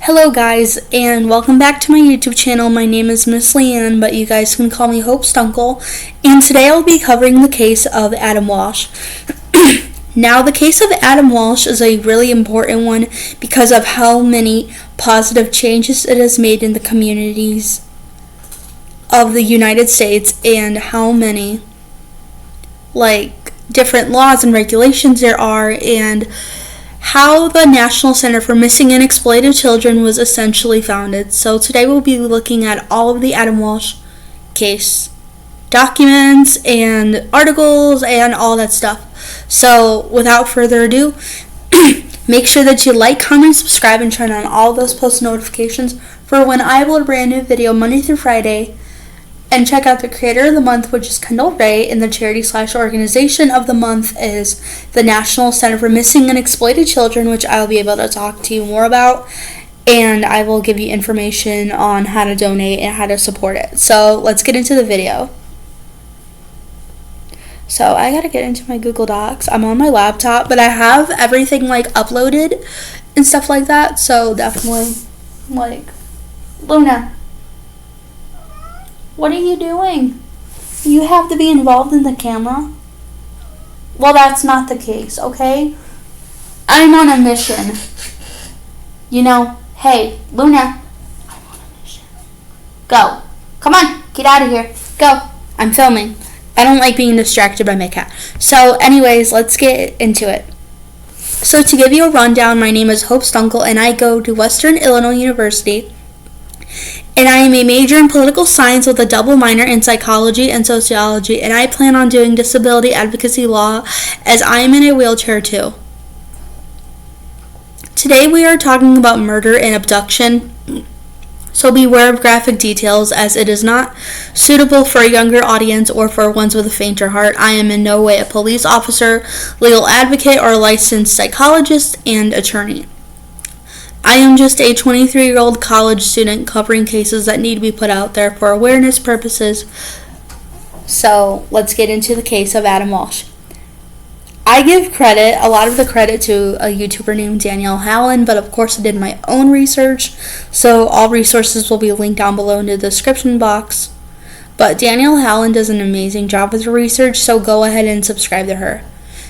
Hello guys, and welcome back to my YouTube channel. My name is Miss Leanne, but you guys can call me Hope Stunkel, and today I'll be covering the case of Adam Walsh. Now, the case of Adam Walsh is a really important one because of how many positive changes it has made in the communities of the United States and how many, different laws and regulations there are, and how the National Center for Missing and Exploited Children was essentially founded. So today we'll be looking at all of the Adam Walsh case documents and articles and all that stuff. So without further ado, make sure that you like, comment, subscribe, and turn on all those post notifications for when I upload a brand new video Monday through Friday. And check out the creator of the month, which is Kendall, and the charity/organization of the month is the National Center for Missing and Exploited Children, which I'll be able to talk to you more about. And I will give you information on how to donate and how to support it. So let's get into the video. So I gotta get into my Google Docs. I'm on my laptop, but I have everything uploaded and stuff like that. So definitely, Luna. What are you doing? You have to be involved in the camera? Well, that's not the case, okay? I'm on a mission. Hey, Luna. I'm on a mission. Go. Come on, get out of here. Go. I'm filming. I don't like being distracted by my cat. So, anyways, let's get into it. So, to give you a rundown, my name is Hope Stunkel, and I go to Western Illinois University. And I am a major in political science with a double minor in psychology and sociology, and I plan on doing disability advocacy law as I am in a wheelchair too. Today we are talking about murder and abduction, so beware of graphic details as it is not suitable for a younger audience or for ones with a fainter heart. I am in no way a police officer, legal advocate, or licensed psychologist and attorney. I am just a 23-year-old college student covering cases that need to be put out there for awareness purposes. So let's get into the case of Adam Walsh. I give a lot of the credit to a YouTuber named Danielle Hallen, but of course I did my own research, so all resources will be linked down below in the description box. But Danielle Hallen does an amazing job with her research, so go ahead and subscribe to her.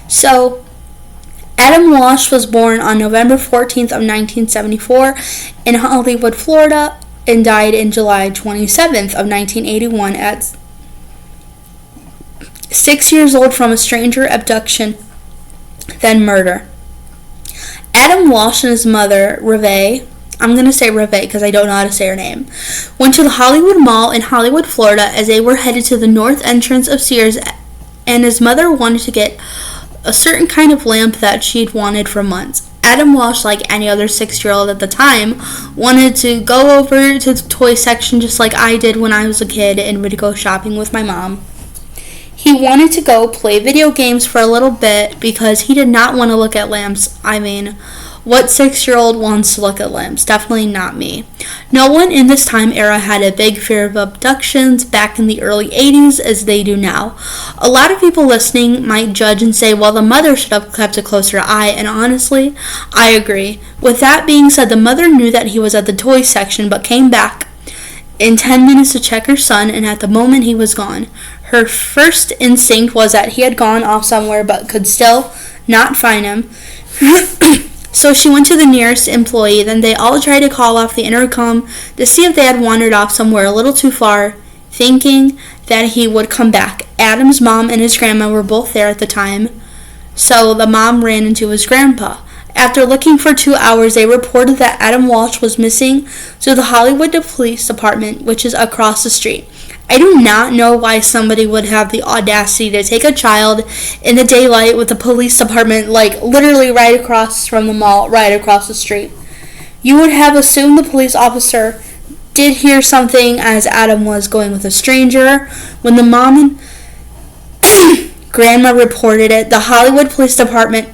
So, Adam Walsh was born on November 14th of 1974 in Hollywood, Florida, and died in July 27th of 1981 at 6 years old from a stranger abduction, then murder. Adam Walsh and his mother, Reve, I'm going to say Reve because I don't know how to say her name, went to the Hollywood Mall in Hollywood, Florida as they were headed to the north entrance of Sears, and his mother wanted to get a certain kind of lamp that she'd wanted for months. Adam Walsh, like any other 6-year-old at the time, wanted to go over to the toy section just like I did when I was a kid and would go shopping with my mom. He wanted to go play video games for a little bit because he did not want to look at lamps. I mean, what 6-year-old wants to look at lamps? Definitely not me. No one in this time era had a big fear of abductions back in the early 80s as they do now. A lot of people listening might judge and say, well, the mother should have kept a closer eye, and honestly, I agree. With that being said, the mother knew that he was at the toy section but came back in 10 minutes to check her son, and at the moment he was gone. Her first instinct was that he had gone off somewhere but could still not find him. So she went to the nearest employee, then they all tried to call off the intercom to see if they had wandered off somewhere a little too far, thinking that he would come back. Adam's mom and his grandma were both there at the time, so the mom ran into his grandpa. After looking for 2 hours, they reported that Adam Walsh was missing to the Hollywood Police Department, which is across the street. I do not know why somebody would have the audacity to take a child in the daylight with the police department, literally right across from the mall, right across the street. You would have assumed the police officer did hear something as Adam was going with a stranger. When the mom and grandma reported it, the Hollywood Police Department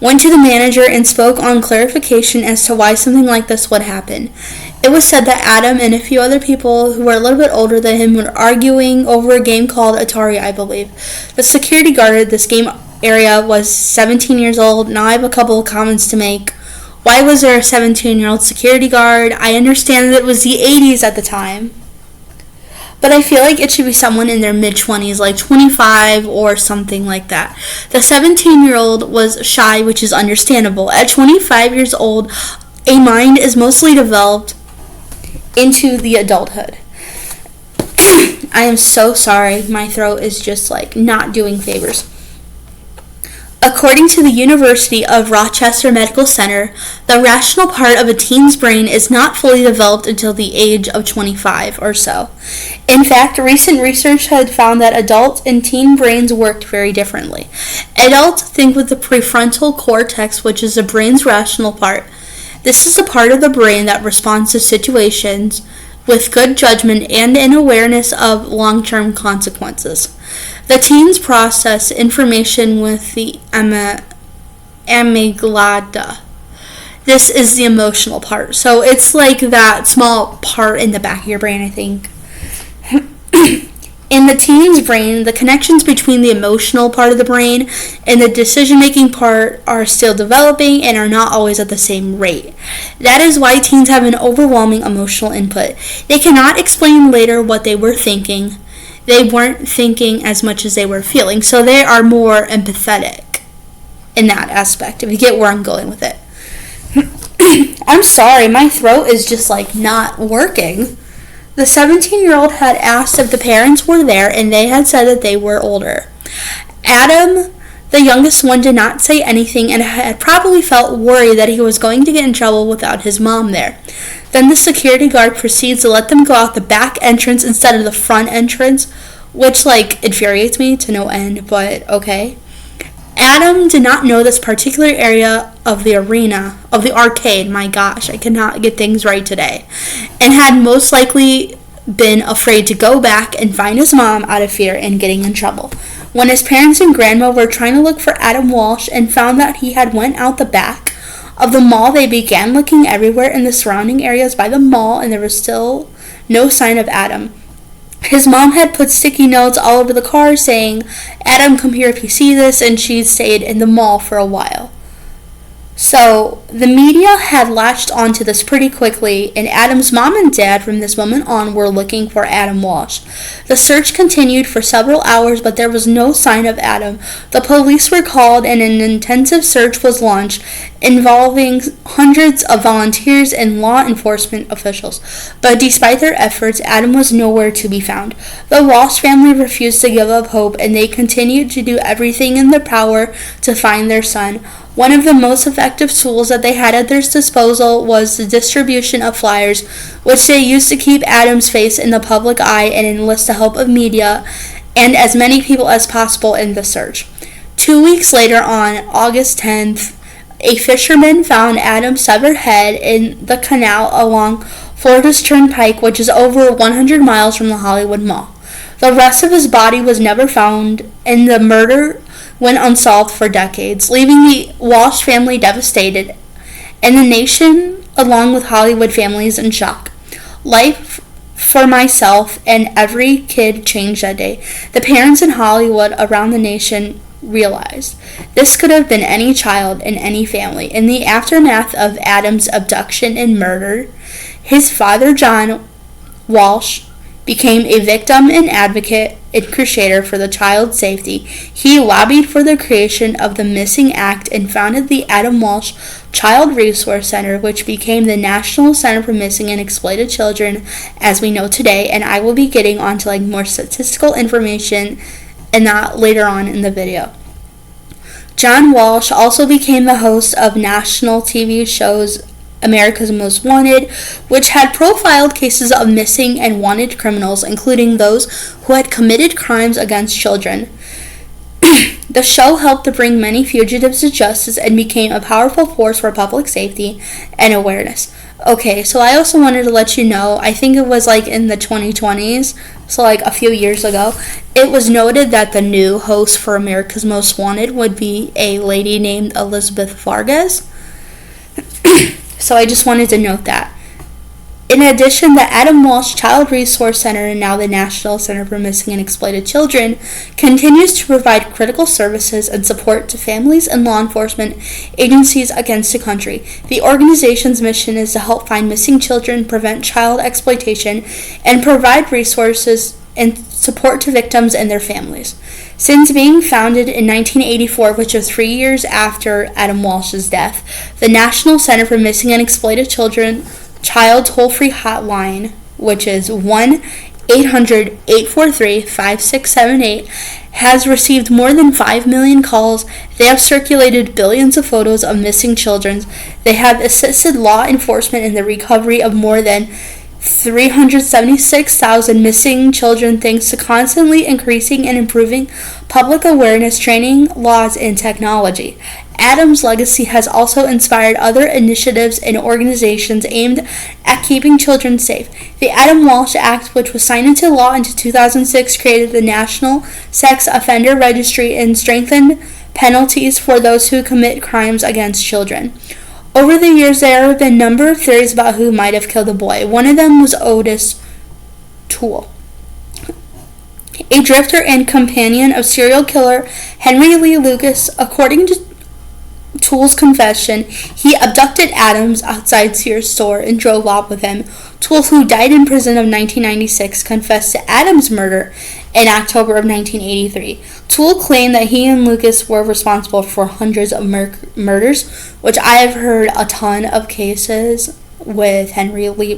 went to the manager and spoke on clarification as to why something like this would happen. It was said that Adam and a few other people who were a little bit older than him were arguing over a game called Atari, I believe. The security guard at this game area was 17 years old. Now I have a couple of comments to make. Why was there a 17-year-old security guard? I understand that it was the 80s at the time. But I feel like it should be someone in their mid-20s, like 25 or something like that. The 17-year-old was shy, which is understandable. At 25 years old, a mind is mostly developed into the adulthood. I am so sorry. My throat is just like not doing favors. According to the University of Rochester Medical Center, the rational part of a teen's brain is not fully developed until the age of 25 or so. In fact, recent research had found that adult and teen brains worked very differently. Adults think with the prefrontal cortex, which is the brain's rational part. This is the part of the brain that responds to situations with good judgment and an awareness of long-term consequences. The teens process information with the amygdala. This is the emotional part. So it's like that small part in the back of your brain, I think. In the teen's brain, the connections between the emotional part of the brain and the decision-making part are still developing and are not always at the same rate. That is why teens have an overwhelming emotional input. They cannot explain later what they were thinking. They weren't thinking as much as they were feeling, so they are more empathetic in that aspect, if you get where I'm going with it. I'm sorry, my throat is just like not working. The 17-year-old had asked if the parents were there, and they had said that they were older. Adam, the youngest one, did not say anything and had probably felt worried that he was going to get in trouble without his mom there. Then the security guard proceeds to let them go out the back entrance instead of the front entrance, which, infuriates me to no end, but okay. Adam did not know this particular area of the arcade, my gosh, I cannot get things right today, and had most likely been afraid to go back and find his mom out of fear and getting in trouble. When his parents and grandma were trying to look for Adam Walsh and found that he had went out the back of the mall, they began looking everywhere in the surrounding areas by the mall, and there was still no sign of Adam. His mom had put sticky notes all over the car saying, "Adam, come here if you see this," and she stayed in the mall for a while. So the media had latched onto this pretty quickly, and Adam's mom and dad from this moment on were looking for Adam Walsh. The search continued for several hours, but there was no sign of Adam. The police were called, and an intensive search was launched involving hundreds of volunteers and law enforcement officials. But despite their efforts, Adam was nowhere to be found. The Walsh family refused to give up hope, and they continued to do everything in their power to find their son. One of the most effective tools that they had at their disposal was the distribution of flyers, which they used to keep Adam's face in the public eye and enlist the help of media and as many people as possible in the search. 2 weeks later, on August 10th, a fisherman found Adam's severed head in the canal along Florida's Turnpike, which is over 100 miles from the Hollywood Mall. The rest of his body was never found, and the murder went unsolved for decades, leaving the Walsh family devastated and the nation, along with Hollywood families, in shock. Life for myself and every kid changed that day. The parents in Hollywood around the nation realized this could have been any child in any family. In the aftermath of Adam's abduction and murder, his father, John Walsh, became a victim and advocate and crusader for the child's safety. He lobbied for the creation of the Missing Act and founded the Adam Walsh Child Resource Center, which became the National Center for Missing and Exploited Children as we know today. And I will be getting onto more statistical information and that later on in the video. John Walsh also became the host of national TV shows America's Most Wanted, which had profiled cases of missing and wanted criminals, including those who had committed crimes against children. The show helped to bring many fugitives to justice and became a powerful force for public safety and awareness. Okay, so I also wanted to let you know, I think it was in the 2020s, so a few years ago, it was noted that the new host for America's Most Wanted would be a lady named Elizabeth Vargas. So I just wanted to note that. In addition, the Adam Walsh Child Resource Center, and now the National Center for Missing and Exploited Children, continues to provide critical services and support to families and law enforcement agencies against the country. The organization's mission is to help find missing children, prevent child exploitation, and provide resources and support to victims and their families. Since being founded in 1984, which was 3 years after Adam Walsh's death, the National Center for Missing and Exploited Children Child toll-free hotline, which is 1-800-843-5678, has received more than 5 million calls. They have circulated billions of photos of missing children. They have assisted law enforcement in the recovery of more than 376,000 missing children thanks to constantly increasing and improving public awareness, training, laws, and technology. Adam's legacy has also inspired other initiatives and organizations aimed at keeping children safe. The Adam Walsh Act, which was signed into law in 2006, created the National Sex Offender Registry and strengthened penalties for those who commit crimes against children. Over the years, there have been a number of theories about who might have killed the boy. One of them was Otis Toole, a drifter and companion of serial killer Henry Lee Lucas. According to Toole's confession, he abducted Adams outside Sears store and drove off with him. Toole, who died in prison of 1996, confessed to Adams' murder in October of 1983. Toole claimed that he and Lucas were responsible for hundreds of murders, which I have heard a ton of cases with Henry Lee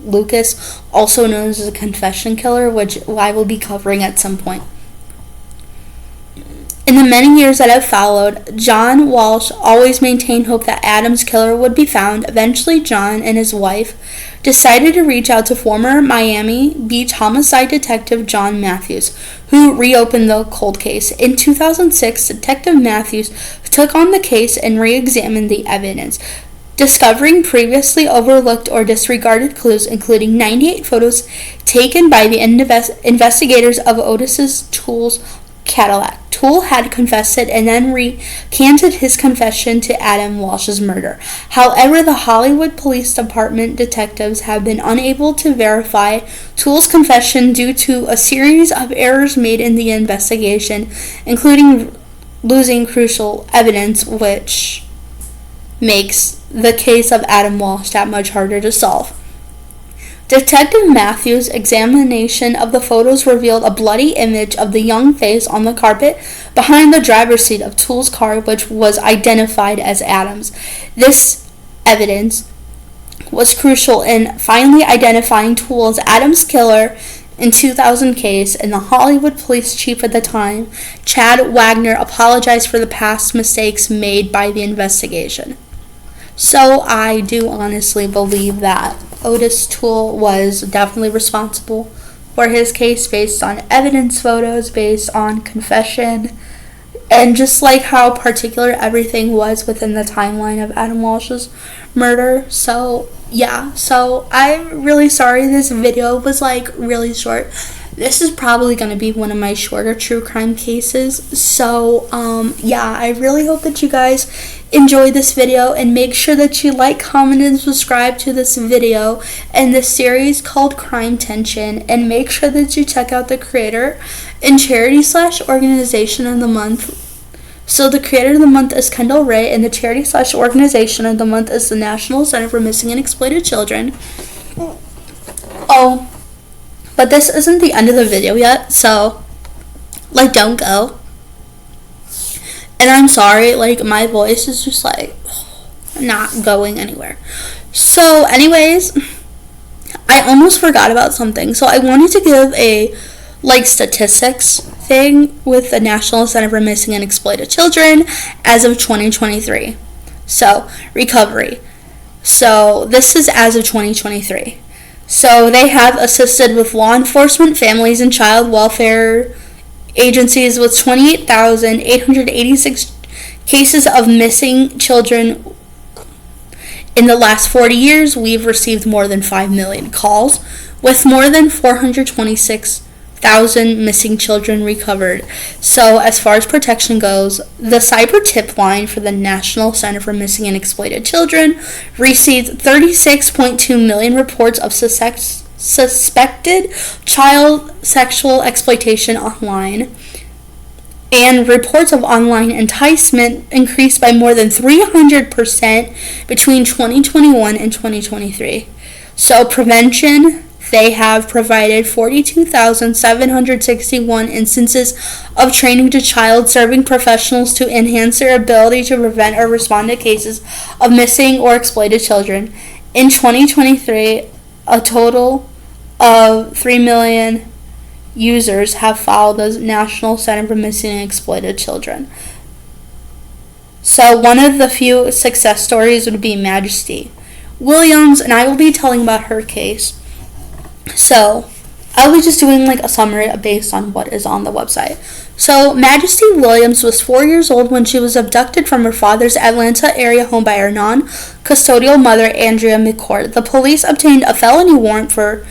Lucas, also known as the confession killer, which I will be covering at some point. In the many years that have followed, John Walsh always maintained hope that Adam's killer would be found. Eventually, John and his wife decided to reach out to former Miami Beach homicide detective John Matthews, who reopened the cold case. In 2006, Detective Matthews took on the case and re-examined the evidence, discovering previously overlooked or disregarded clues, including 98 photos taken by the investigators of Otis Toole's Cadillac. Toole had confessed it and then recanted his confession to Adam Walsh's murder. However, the Hollywood Police Department detectives have been unable to verify Toole's confession due to a series of errors made in the investigation, including losing crucial evidence, which makes the case of Adam Walsh that much harder to solve. Detective Matthews' examination of the photos revealed a bloody image of the young face on the carpet behind the driver's seat of Toole's car, which was identified as Adam's. This evidence was crucial in finally identifying Toole as Adam's killer. In 2000 case, and the Hollywood police chief at the time, Chad Wagner, apologized for the past mistakes made by the investigation. So I do honestly believe that Otis Toole was definitely responsible for his case based on evidence photos, based on confession, and just like how particular everything was within the timeline of Adam Walsh's murder. So yeah, so I'm really sorry this video was really short. This is probably going to be one of my shorter true crime cases. So, yeah, I really hope that you guys enjoyed this video, and make sure that you like, comment, and subscribe to this video and this series called Crimetenttion, and make sure that you check out the creator and charity/organization of the month. So the creator of the month is Kendall, and the charity/organization of the month is the National Center for Missing and Exploited Children. Oh, but this isn't the end of the video yet, so, don't go. And I'm sorry, my voice is just, not going anywhere. So, anyways, I almost forgot about something. So, I wanted to give a, statistics thing with the National Center for Missing and Exploited Children as of 2023. So, recovery. So, this is as of 2023. So they have assisted with law enforcement, families, and child welfare agencies with 28,886 cases of missing children. In the last 40 years, we've received more than 5 million calls with more than 426,000 1,000 missing children recovered. So as far as protection goes, the cyber tip line for the National Center for Missing and Exploited Children received 36.2 million reports of suspected child sexual exploitation online, and reports of online enticement increased by more than 300% between 2021 and 2023. So prevention, they have provided 42,761 instances of training to child-serving professionals to enhance their ability to prevent or respond to cases of missing or exploited children. In 2023, a total of 3 million users have followed the National Center for Missing and Exploited Children. So one of the few success stories would be Majesty Williams, and I will be telling about her case. So I'll be just doing like a summary based on what is on the website. So Majesty Williams was 4 years old when she was abducted from her father's Atlanta area home by her non-custodial mother, Andrea McCord. The police obtained a felony warrant for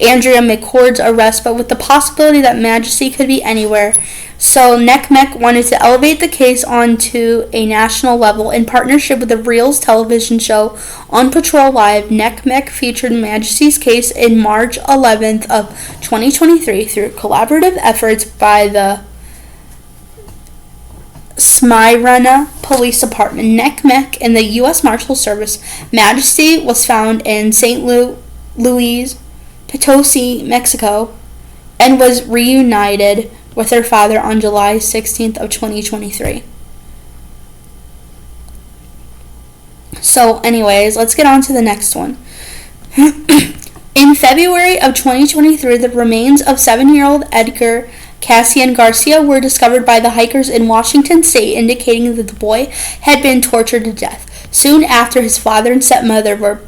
Andrea McCord's arrest, but with the possibility that Majesty could be anywhere. So NCMEC wanted to elevate the case onto a national level. In partnership with the Reels television show On Patrol Live, NCMEC featured Majesty's case in March 11th of 2023 through collaborative efforts by the Smyrna Police Department, NCMEC, and the U.S. Marshal Service. Majesty was found in St. Luis Potosi, Mexico, and was reunited with her father on July 16th of 2023. So anyways, let's get on to the next one. In February of 2023, the remains of 7-year-old Edgar Cassian Garcia were discovered by the hikers in Washington State, indicating that the boy had been tortured to death. Soon after, his father and stepmother were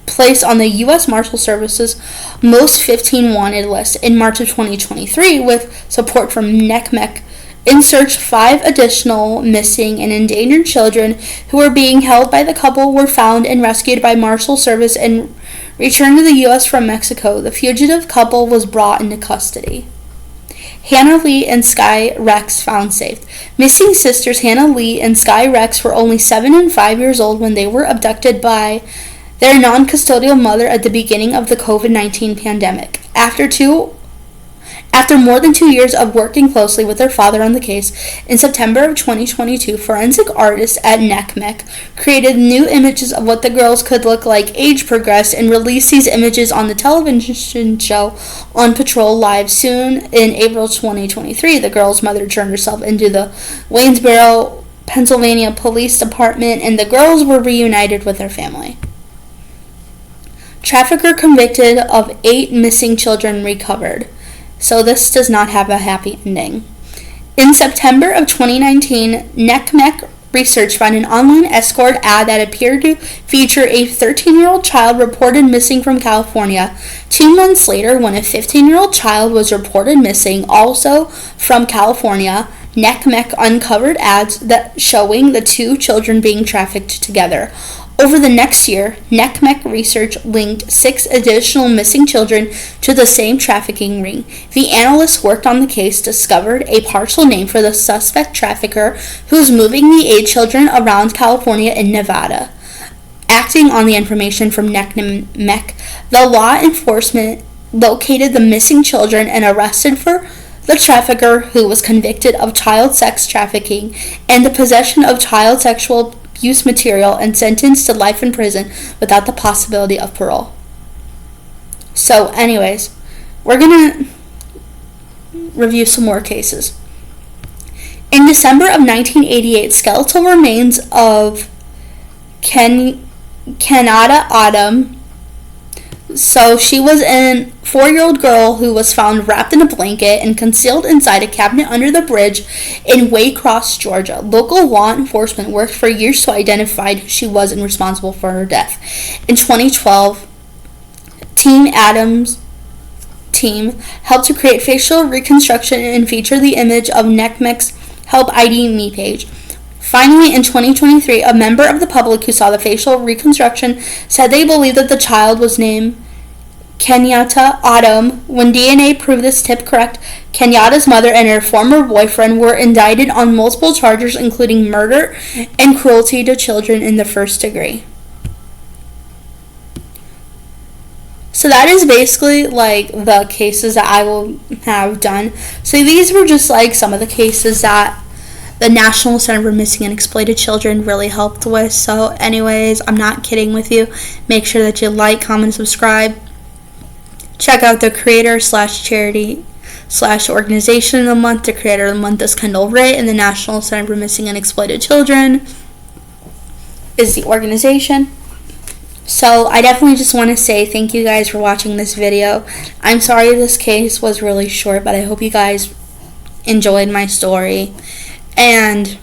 placed on the U.S. Marshal Service's Most 15 Wanted list in March of 2023 with support from NCMEC in search. 5 additional missing and endangered children who were being held by the couple were found and rescued by Marshal Service and returned to the U.S. from Mexico. The fugitive couple was brought into custody. Hannah Lee and Sky Rex found safe. Missing sisters Hannah Lee and Sky Rex were only 7 and 5 years old when they were abducted by their non-custodial mother at the beginning of the COVID-19 pandemic. After more than 2 years of working closely with their father on the case, in September of 2022, forensic artists at NCMEC created new images of what the girls could look like age progressed and released these images on the television show On Patrol Live. Soon, in April 2023, the girls' mother turned herself into the Waynesboro, Pennsylvania Police Department, and the girls were reunited with their family. Trafficker convicted of 8 missing children recovered. So this does not have a happy ending. In September of 2019, NCMEC research found an online escort ad that appeared to feature a 13-year-old child reported missing from California. 2 months later, when a 15-year-old child was reported missing, also from California, NCMEC uncovered ads that showing the 2 children being trafficked together. Over the next year, NCMEC research linked 6 additional missing children to the same trafficking ring. The analysts worked on the case discovered a partial name for the suspect trafficker who was moving the 8 children around California and Nevada. Acting on the information from NCMEC, the law enforcement located the missing children and arrested for the trafficker, who was convicted of child sex trafficking and the possession of child sexual abuse material, and sentenced to life in prison without the possibility of parole. So anyways, we're going to review some more cases. In December of 1988, skeletal remains of Kenada Autumn. So she was a 4-year-old girl who was found wrapped in a blanket and concealed inside a cabinet under the bridge in Waycross, Georgia. Local law enforcement worked for years to identify who she was and responsible for her death. In 2012, Team Adam's team helped to create facial reconstruction and feature the image of NCMEC's Help ID Me page. Finally, in 2023, a member of the public who saw the facial reconstruction said they believed that the child was named Kenyatta Autumn. When DNA proved this tip correct, Kenyatta's mother and her former boyfriend were indicted on multiple charges, including murder and cruelty to children in the first degree. So that is basically like the cases that I will have done. So these were just like some of the cases that the National Center for Missing and Exploited Children really helped with. So anyways, I'm not kidding with you. Make sure that you like, comment, subscribe. Check out the creator/charity/organization of the month. The creator of the month is Kendall, and the National Center for Missing and Exploited Children is the organization. So I definitely just want to say thank you guys for watching this video. I'm sorry this case was really short, but I hope you guys enjoyed my story. And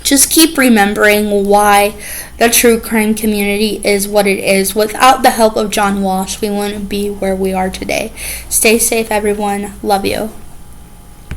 just keep remembering why the true crime community is what it is. Without the help of John Walsh, we wouldn't be where we are today. Stay safe, everyone. Love you.